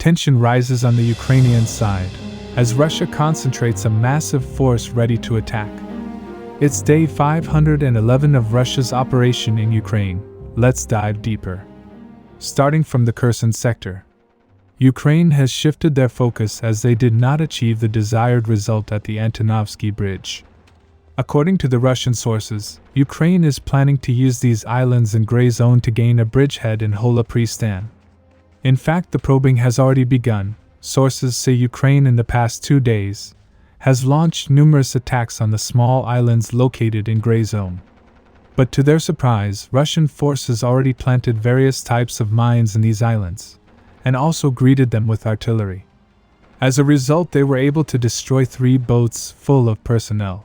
tension rises on the Ukrainian side, as Russia concentrates a massive force ready to attack. It's day 511 of Russia's operation in Ukraine. Let's dive deeper. Starting from the Kherson sector. Ukraine has shifted their focus as they did not achieve the desired result at the Antonovsky Bridge. According to the Russian sources, Ukraine is planning to use these islands in gray zone to gain a bridgehead in Hola Pristan. In fact, the probing has already begun. Sources say Ukraine in the past 2 days has launched numerous attacks on the small islands located in gray zone. But to their surprise, Russian forces already planted various types of mines in these islands, and also greeted them with artillery. As a result, they were able to destroy 3 boats full of personnel,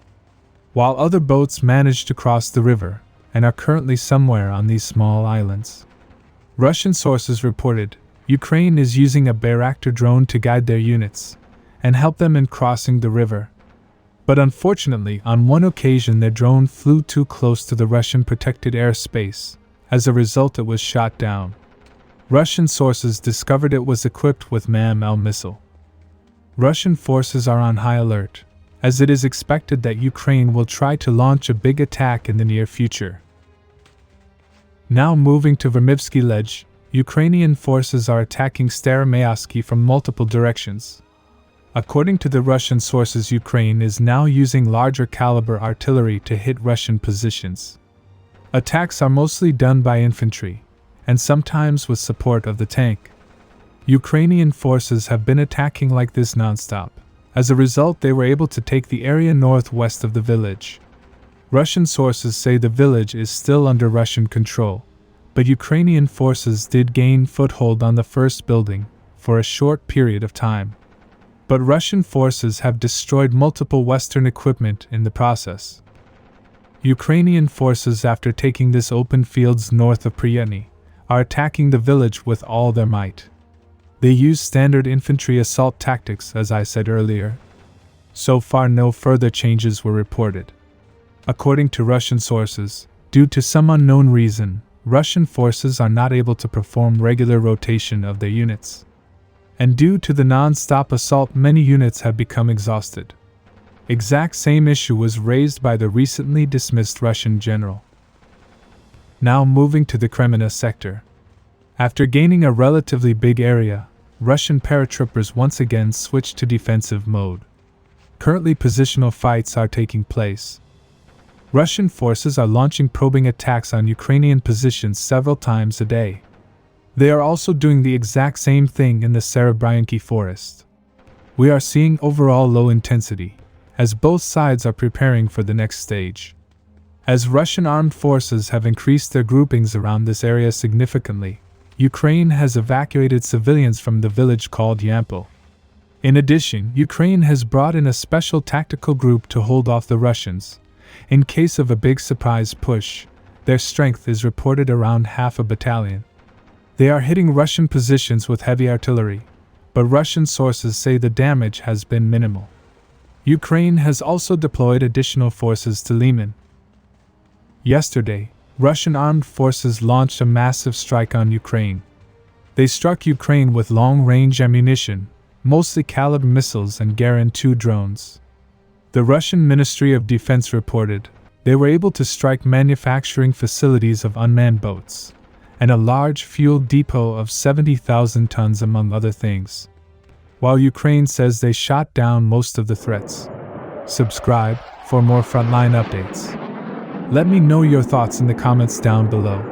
while other boats managed to cross the river and are currently somewhere on these small islands. Russian sources reported Ukraine is using a Bayraktar drone to guide their units and help them in crossing the river. But unfortunately, on one occasion their drone flew too close to the Russian protected airspace. As a result, it was shot down. Russian sources discovered it was equipped with MM1 missile. Russian forces are on high alert, as it is expected that Ukraine will try to launch a big attack in the near future. Now moving to Vermitsky Ledge, Ukrainian forces are attacking Staromayaski from multiple directions. According to the Russian sources, Ukraine is now using larger caliber artillery to hit Russian positions. Attacks are mostly done by infantry, and sometimes with support of the tank. Ukrainian forces have been attacking like this non-stop. As a result, they were able to take the area northwest of the village. Russian sources say the village is still under Russian control, but Ukrainian forces did gain foothold on the first building for a short period of time. But Russian forces have destroyed multiple Western equipment in the process. Ukrainian forces, after taking this open fields north of Priyatny, are attacking the village with all their might. They use standard infantry assault tactics, as I said earlier. So far, no further changes were reported. According to Russian sources, due to some unknown reason, Russian forces are not able to perform regular rotation of their units. And due to the non-stop assault, many units have become exhausted. Exact same issue was raised by the recently dismissed Russian general. Now moving to the Kreminna sector. After gaining a relatively big area, Russian paratroopers once again switched to defensive mode. Currently, positional fights are taking place. Russian forces are launching probing attacks on Ukrainian positions several times a day. They are also doing the exact same thing in the Maryinka forest. We are seeing overall low intensity, as both sides are preparing for the next stage. As Russian armed forces have increased their groupings around this area significantly, Ukraine has evacuated civilians from the village called Yampol. In addition, Ukraine has brought in a special tactical group to hold off the Russians. In case of a big surprise push, their strength is reported around half a battalion. They are hitting Russian positions with heavy artillery, but Russian sources say the damage has been minimal. Ukraine has also deployed additional forces to Liman. Yesterday, Russian armed forces launched a massive strike on Ukraine. They struck Ukraine with long-range ammunition, mostly Kalib missiles and Garin 2 drones. The Russian Ministry of Defense reported they were able to strike manufacturing facilities of unmanned boats and a large fuel depot of 70,000 tons, among other things, while Ukraine says they shot down most of the threats. Subscribe for more frontline updates. Let me know your thoughts in the comments down below.